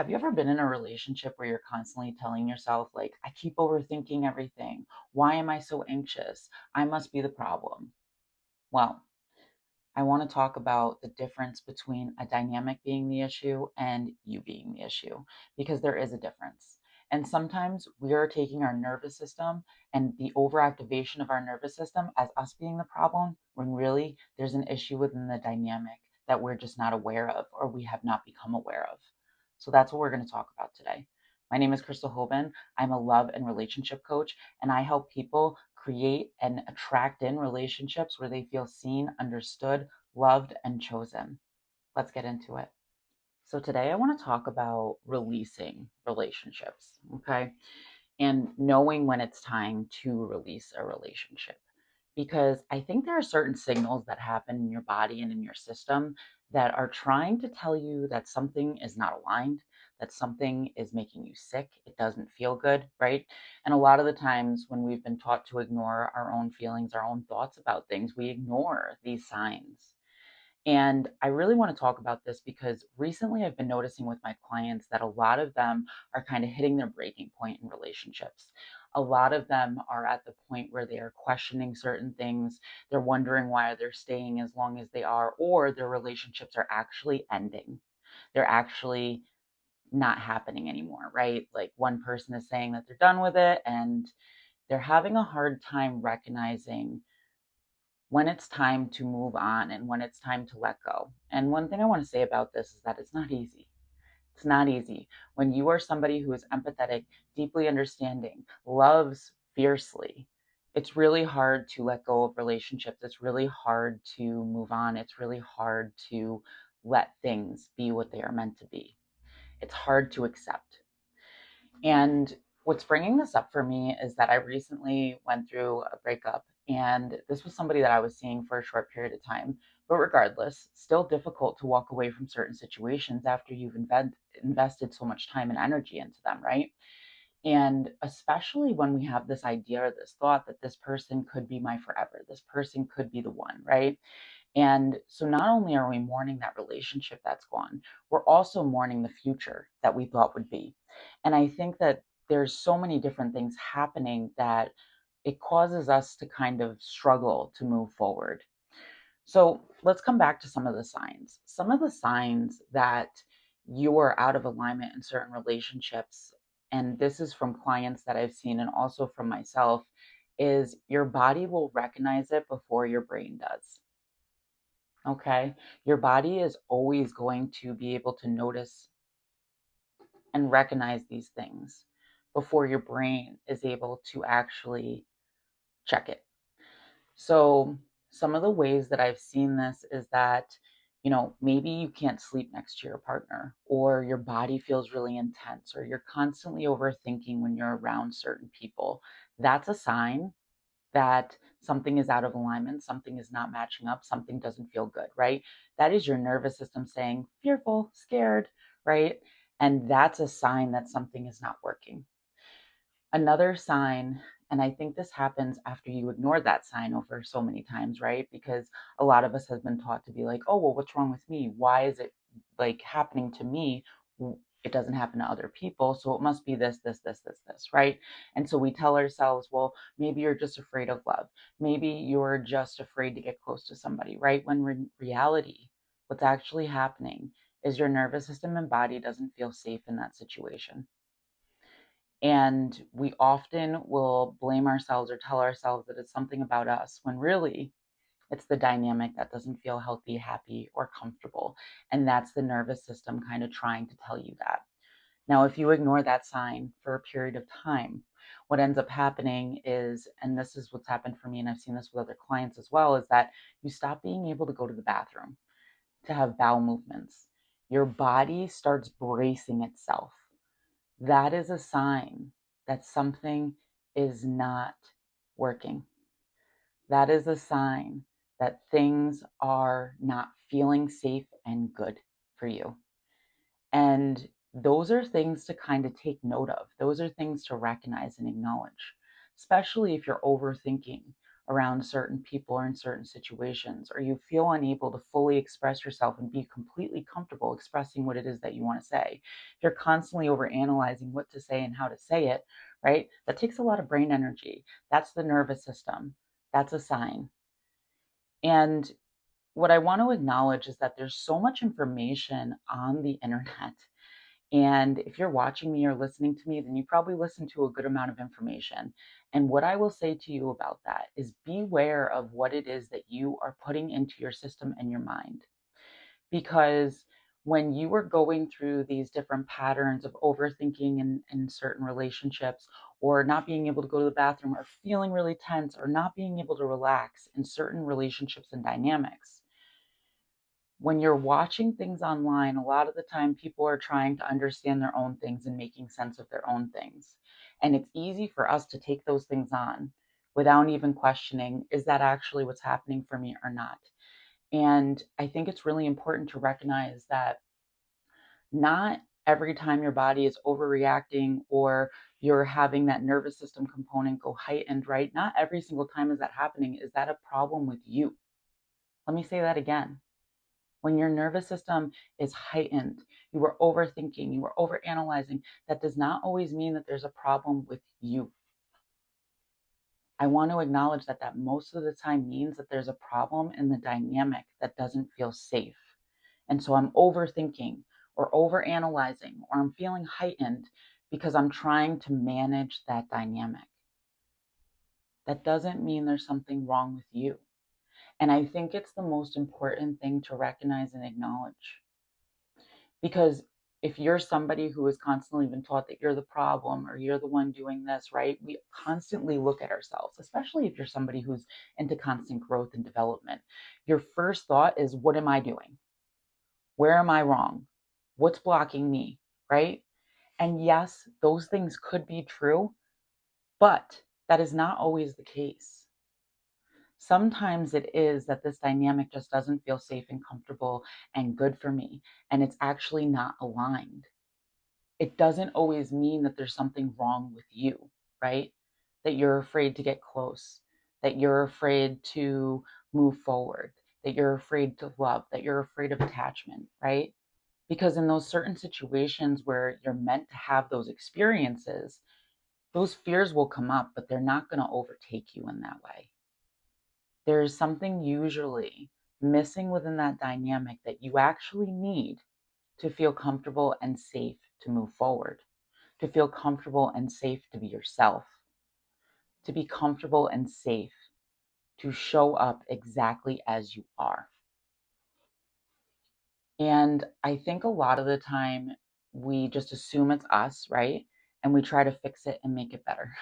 Have you ever been in a relationship where you're constantly telling yourself, like, I keep overthinking everything. Why am I so anxious? I must be the problem. Well, I want to talk about the difference between a dynamic being the issue and you being the issue, because there is a difference. And sometimes we are taking our nervous system and the overactivation of our nervous system as us being the problem, when really there's an issue within the dynamic that we're just not aware of or we have not become aware of. So that's what we're going to talk about today. My name is Crystal Hoban. I'm a love and relationship coach, and I help people create and attract in relationships where they feel seen, understood, loved, and chosen. Let's get into it. So, today I want to talk about releasing relationships, okay? And knowing when it's time to release a relationship. Because I think there are certain signals that happen in your body and in your system that are trying to tell you that something is not aligned, that something is making you sick, it doesn't feel good, right? And a lot of the times when we've been taught to ignore our own feelings, our own thoughts about things, we ignore these signs. And I really want to talk about this because recently I've been noticing with my clients that a lot of them are kind of hitting their breaking point in relationships. A lot of them are at the point where they are questioning certain things. They're wondering why they're staying as long as they are, or their relationships are actually ending. They're actually not happening anymore, right? Like one person is saying that they're done with it, and they're having a hard time recognizing when it's time to move on and when it's time to let go. And one thing I want to say about this is that it's not easy. It's not easy. When you are somebody who is empathetic, deeply understanding, loves fiercely, it's really hard to let go of relationships. It's really hard to move on. It's really hard to let things be what they are meant to be. It's hard to accept. And what's bringing this up for me is that I recently went through a breakup, and this was somebody that I was seeing for a short period of time. But regardless, still difficult to walk away from certain situations after you've invested so much time and energy into them, right? And especially when we have this idea or this thought that this person could be my forever, this person could be the one, right? And so not only are we mourning that relationship that's gone, we're also mourning the future that we thought would be. And I think that there's so many different things happening that it causes us to kind of struggle to move forward. So let's come back to some of the signs. Some of the signs that you are out of alignment in certain relationships, and this is from clients that I've seen and also from myself, is your body will recognize it before your brain does. Okay. Your body is always going to be able to notice and recognize these things before your brain is able to actually check it. So, some of the ways that I've seen this is that, maybe you can't sleep next to your partner, or your body feels really intense, or you're constantly overthinking when you're around certain people. That's a sign that something is out of alignment, something is not matching up, something doesn't feel good, right? That is your nervous system saying fearful, scared, right? And that's a sign that something is not working. Another sign, and I think this happens after you ignore that sign over so many times, right? Because a lot of us has been taught to be like, oh, well, what's wrong with me? Why is it like happening to me? It doesn't happen to other people, so it must be this, right? And so we tell ourselves, well, maybe you're just afraid of love. Maybe you're just afraid to get close to somebody, right? When in reality, what's actually happening is your nervous system and body doesn't feel safe in that situation. And we often will blame ourselves or tell ourselves that it's something about us when really it's the dynamic that doesn't feel healthy, happy, or comfortable. And that's the nervous system kind of trying to tell you that. Now, if you ignore that sign for a period of time, what ends up happening is, and this is what's happened for me, and I've seen this with other clients as well, is that you stop being able to go to the bathroom, to have bowel movements. Your body starts bracing itself. That is a sign that something is not working. That is a sign that things are not feeling safe and good for you. And those are things to kind of take note of. Those are things to recognize and acknowledge, especially if you're overthinking around certain people or in certain situations, or you feel unable to fully express yourself and be completely comfortable expressing what it is that you want to say. If you're constantly overanalyzing what to say and how to say it, right? That takes a lot of brain energy. That's the nervous system. That's a sign. And what I want to acknowledge is that there's so much information on the internet. And if you're watching me or listening to me, then you probably listen to a good amount of information. And what I will say to you about that is beware of what it is that you are putting into your system and your mind. Because when you are going through these different patterns of overthinking in certain relationships, or not being able to go to the bathroom, or feeling really tense, or not being able to relax in certain relationships and dynamics, when you're watching things online, a lot of the time people are trying to understand their own things and making sense of their own things. And it's easy for us to take those things on without even questioning, is that actually what's happening for me or not? And I think it's really important to recognize that not every time your body is overreacting or you're having that nervous system component go heightened, right? Not every single time is that happening. Is that a problem with you? Let me say that again. When your nervous system is heightened, you are overthinking, you are overanalyzing, that does not always mean that there's a problem with you. I want to acknowledge that most of the time means that there's a problem in the dynamic that doesn't feel safe. And so I'm overthinking or overanalyzing or I'm feeling heightened because I'm trying to manage that dynamic. That doesn't mean there's something wrong with you. And I think it's the most important thing to recognize and acknowledge. Because if you're somebody who has constantly been taught that you're the problem or you're the one doing this, right? We constantly look at ourselves, especially if you're somebody who's into constant growth and development. Your first thought is, what am I doing? Where am I wrong? What's blocking me, right? And yes, those things could be true, but that is not always the case. Sometimes it is that this dynamic just doesn't feel safe and comfortable and good for me, and it's actually not aligned. It doesn't always mean that there's something wrong with you, right? That you're afraid to get close, that you're afraid to move forward, that you're afraid to love, that you're afraid of attachment, right? Because in those certain situations where you're meant to have those experiences, those fears will come up, but they're not going to overtake you in that way. There's something usually missing within that dynamic that you actually need to feel comfortable and safe to move forward, to feel comfortable and safe to be yourself, to be comfortable and safe to show up exactly as you are. And I think a lot of the time we just assume it's us, right? And we try to fix it and make it better.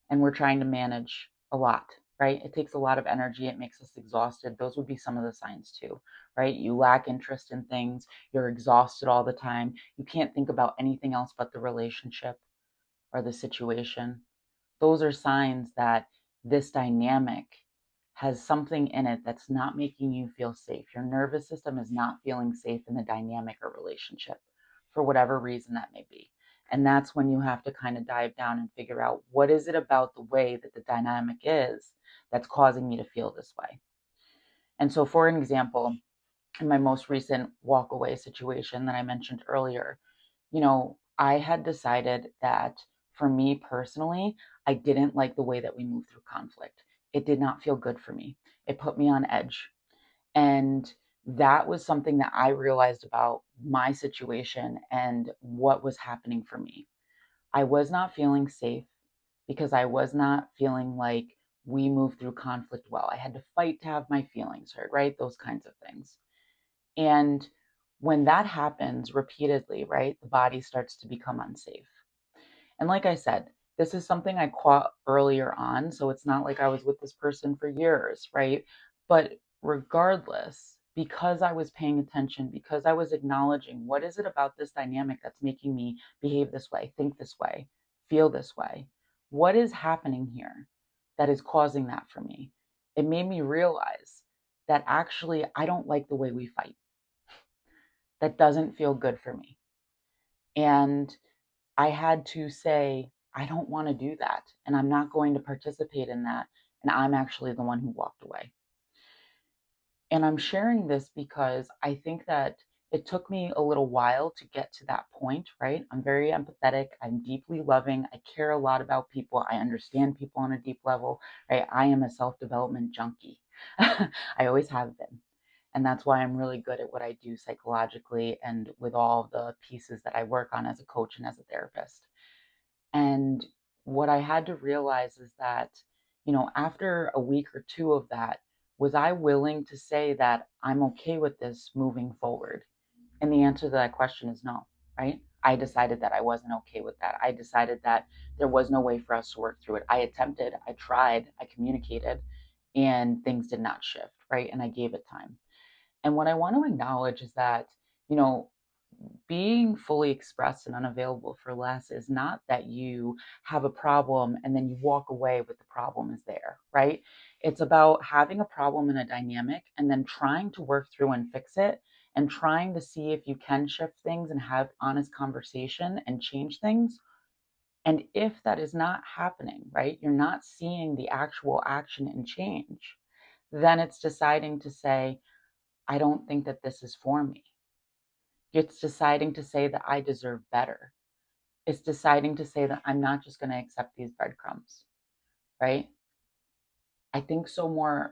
And we're trying to manage a lot, right? It takes a lot of energy. It makes us exhausted. Those would be some of the signs too, right? You lack interest in things. You're exhausted all the time. You can't think about anything else but the relationship or the situation. Those are signs that this dynamic has something in it that's not making you feel safe. Your nervous system is not feeling safe in the dynamic or relationship for whatever reason that may be. And that's when you have to kind of dive down and figure out, what is it about the way that the dynamic is that's causing me to feel this way. And so, for an example, in my most recent walk away situation that I mentioned earlier, I had decided that for me personally, I didn't like the way that we moved through conflict. It did not feel good for me. It put me on edge. And that was something that I realized about my situation and what was happening for me. I was not feeling safe because I was not feeling like we moved through conflict well. I had to fight to have my feelings heard, right? Those kinds of things. And when that happens repeatedly, right, the body starts to become unsafe. And like I said, this is something I caught earlier on. So it's not like I was with this person for years, right? But regardless, because I was paying attention, because I was acknowledging, what is it about this dynamic that's making me behave this way, think this way, feel this way? What is happening here that is causing that for me? It made me realize that actually I don't like the way we fight. That doesn't feel good for me. And I had to say, I don't want to do that. And I'm not going to participate in that. and I'm actually the one who walked away. And I'm sharing this because I think that it took me a little while to get to that point, right? I'm very empathetic. I'm deeply loving. I care a lot about people. I understand people on a deep level, right? I am a self development junkie. I always have been. And that's why I'm really good at what I do psychologically and with all the pieces that I work on as a coach and as a therapist. And what I had to realize is that, after a week or two of that, was I willing to say that I'm okay with this moving forward? And the answer to that question is no, right? I decided that I wasn't okay with that. I decided that there was no way for us to work through it. I attempted, I tried, I communicated, and things did not shift, right? And I gave it time. And what I want to acknowledge is that, you know, being fully expressed and unavailable for less is not that you have a problem and then you walk away with the problem is there, right? It's about having a problem in a dynamic and then trying to work through and fix it and trying to see if you can shift things and have honest conversation and change things. And if that is not happening, right, you're not seeing the actual action and change, then it's deciding to say, I don't think that this is for me. It's deciding to say that I deserve better. It's deciding to say that I'm not just going to accept these breadcrumbs, right? I think so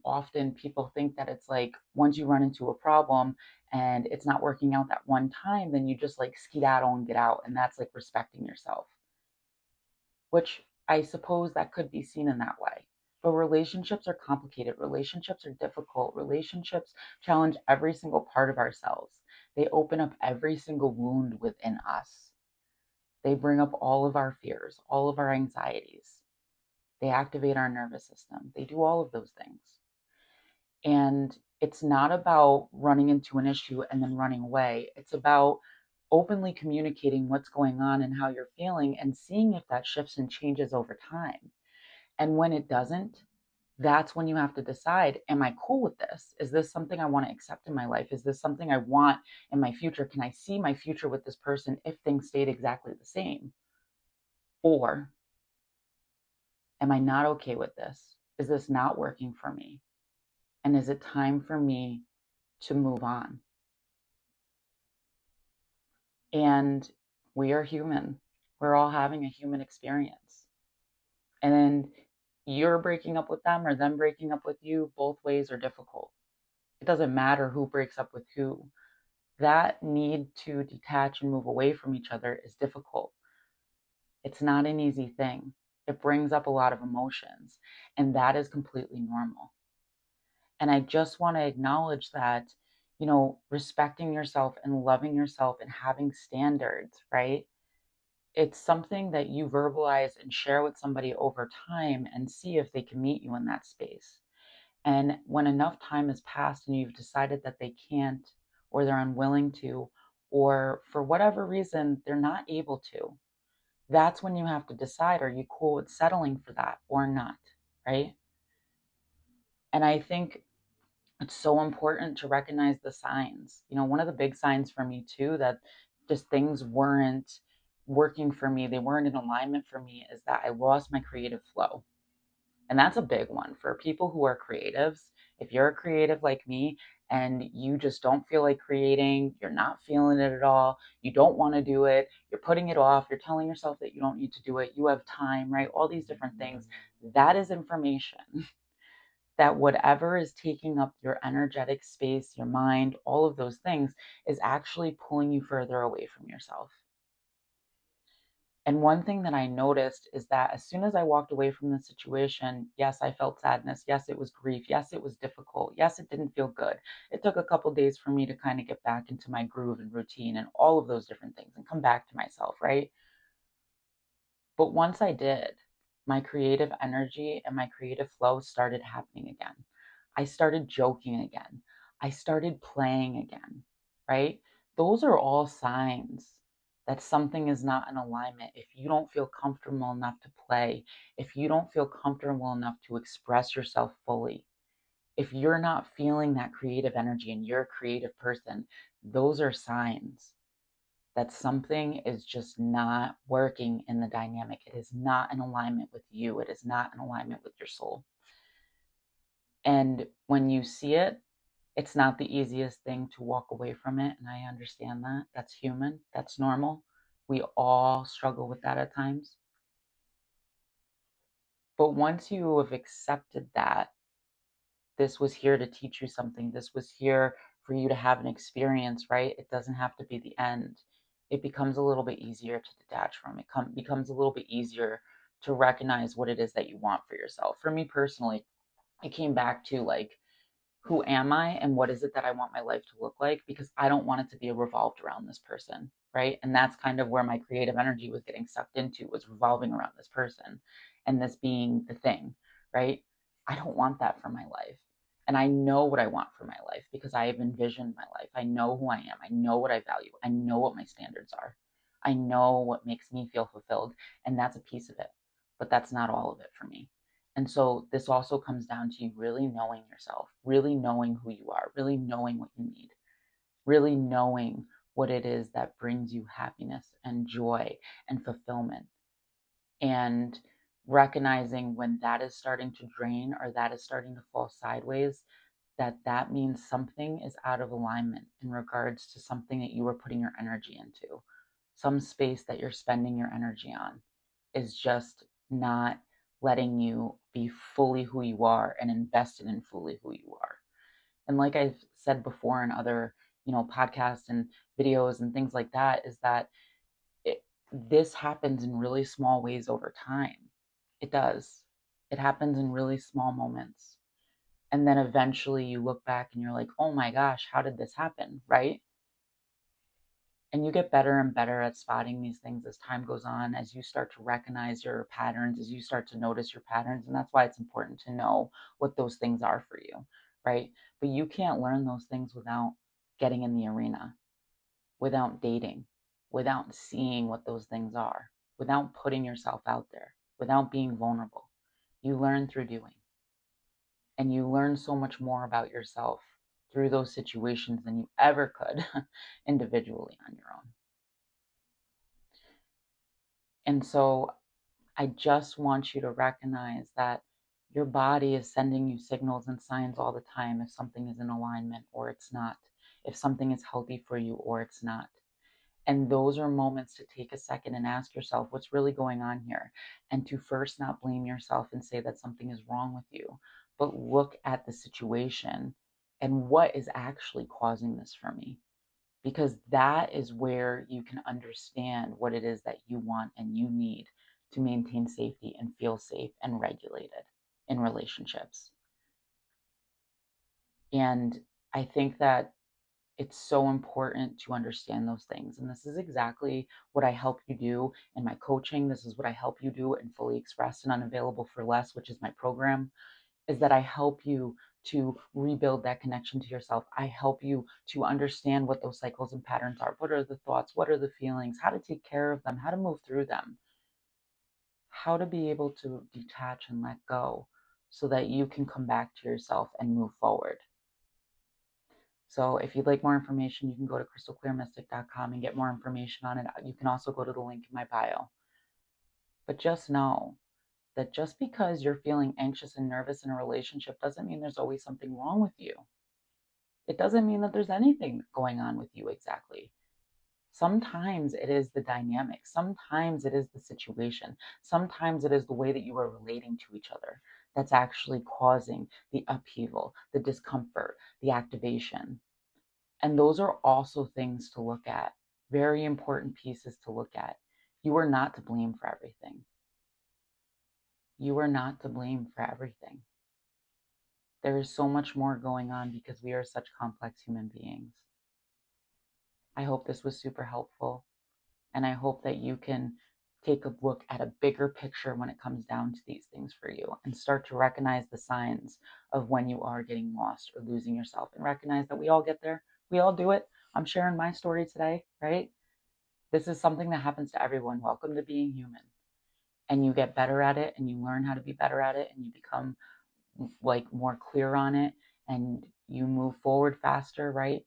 often people think that it's like once you run into a problem and it's not working out that one time, then you just like skedaddle and get out. And that's like respecting yourself, which I suppose that could be seen in that way. But relationships are complicated. Relationships are difficult. Relationships challenge every single part of ourselves. They open up every single wound within us. They bring up all of our fears, all of our anxieties. They activate our nervous system. They do all of those things. And it's not about running into an issue and then running away. It's about openly communicating what's going on and how you're feeling and seeing if that shifts and changes over time. And when it doesn't, that's when you have to decide, am I cool with this? Is this something I want to accept in my life? Is this something I want in my future? Can I see my future with this person if things stayed exactly the same? Or am I not okay with this? Is this not working for me? And is it time for me to move on? And we are human. We're all having a human experience. And then you're breaking up with them or them breaking up with you, both ways are difficult. It doesn't matter who breaks up with who. That need to detach and move away from each other is difficult. It's not an easy thing. It brings up a lot of emotions, and that is completely normal. And I just want to acknowledge that, respecting yourself and loving yourself and having standards, right? It's something that you verbalize and share with somebody over time and see if they can meet you in that space. And when enough time has passed and you've decided that they can't, or they're unwilling to, or for whatever reason, they're not able to, that's when you have to decide, are you cool with settling for that or not, right? And I think it's so important to recognize the signs. One of the big signs for me too that just things weren't working for me, they weren't in alignment for me, is that I lost my creative flow. And that's a big one for people who are creatives. If you're a creative like me and you just don't feel like creating, you're not feeling it at all, you don't want to do it, you're putting it off, you're telling yourself that you don't need to do it, you have time, right? All these different things. That is information that whatever is taking up your energetic space, your mind, all of those things is actually pulling you further away from yourself. And one thing that I noticed is that as soon as I walked away from the situation, yes, I felt sadness. Yes, it was grief. Yes, it was difficult. Yes, it didn't feel good. It took a couple days for me to kind of get back into my groove and routine and all of those different things and come back to myself, right? But once I did, my creative energy and my creative flow started happening again. I started joking again. I started playing again, right? Those are all signs that something is not in alignment. If you don't feel comfortable enough to play, if you don't feel comfortable enough to express yourself fully, if you're not feeling that creative energy and you're a creative person, those are signs that something is just not working in the dynamic. It is not in alignment with you. It is not in alignment with your soul. And when you see it, it's not the easiest thing to walk away from it. And I understand that. That's human. That's normal. We all struggle with that at times. But once you have accepted that this was here to teach you something, this was here for you to have an experience, right? It doesn't have to be the end. It becomes a little bit easier to detach from. It becomes a little bit easier to recognize what it is that you want for yourself. For me personally, it came back to like, who am I and what is it that I want my life to look like? Because I don't want it to be revolved around this person, right? And that's kind of where my creative energy was getting sucked into, was revolving around this person and this being the thing, right? I don't want that for my life. And I know what I want for my life because I have envisioned my life. I know who I am. I know what I value. I know what my standards are. I know what makes me feel fulfilled. And that's a piece of it. But that's not all of it for me. And so this also comes down to you really knowing yourself, really knowing who you are, really knowing what you need, really knowing what it is that brings you happiness and joy and fulfillment. And recognizing when that is starting to drain or that is starting to fall sideways, that means something is out of alignment in regards to something that you were putting your energy into. Some space that you're spending your energy on is just not letting you be fully who you are and invested in fully who you are. And like I've said before in other, podcasts and videos and things like that, is that this happens in really small ways over time. It does. It happens in really small moments. And then eventually you look back and you're like, oh my gosh, how did this happen? Right? And you get better and better at spotting these things as time goes on, as you start to recognize your patterns, as you start to notice your patterns. And that's why it's important to know what those things are for you, right? But you can't learn those things without getting in the arena, without dating, without seeing what those things are, without putting yourself out there, without being vulnerable. You learn through doing. And you learn so much more about yourself through those situations than you ever could individually on your own. And so I just want you to recognize that your body is sending you signals and signs all the time if something is in alignment or it's not, if something is healthy for you or it's not. And those are moments to take a second and ask yourself what's really going on here. And to first not blame yourself and say that something is wrong with you, but look at the situation and what is actually causing this for me. Because that is where you can understand what it is that you want and you need to maintain safety and feel safe and regulated in relationships. And I think that it's so important to understand those things. And this is exactly what I help you do in my coaching. This is what I help you do in Fully Expressed and Unavailable for Less, which is my program, is that I help you to rebuild that connection to yourself. I help you to understand what those cycles and patterns are. What are the thoughts? What are the feelings? How to take care of them? How to move through them? How to be able to detach and let go so that you can come back to yourself and move forward. So if you'd like more information, you can go to crystalclearmystic.com and get more information on it. You can also go to the link in my bio. But just know that just because you're feeling anxious and nervous in a relationship doesn't mean there's always something wrong with you. It doesn't mean that there's anything going on with you exactly. Sometimes it is the dynamic. Sometimes it is the situation. Sometimes it is the way that you are relating to each other that's actually causing the upheaval, the discomfort, the activation. And those are also things to look at, very important pieces to look at. You are not to blame for everything. You are not to blame for everything. There is so much more going on because we are such complex human beings. I hope this was super helpful, and I hope that you can take a look at a bigger picture when it comes down to these things for you and start to recognize the signs of when you are getting lost or losing yourself and recognize that we all get there. We all do it. I'm sharing my story today, right? This is something that happens to everyone. Welcome to being human. And you get better at it and you learn how to be better at it and you become like more clear on it and you move forward faster, right?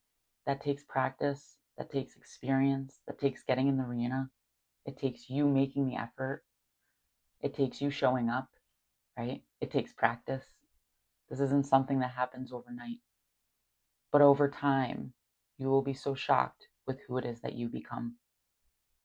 That takes practice. that takes experience, that takes getting in the arena. It takes you making the effort. It takes you showing up, right? It takes practice. This isn't something that happens overnight. But over time, you will be so shocked with who it is that you become.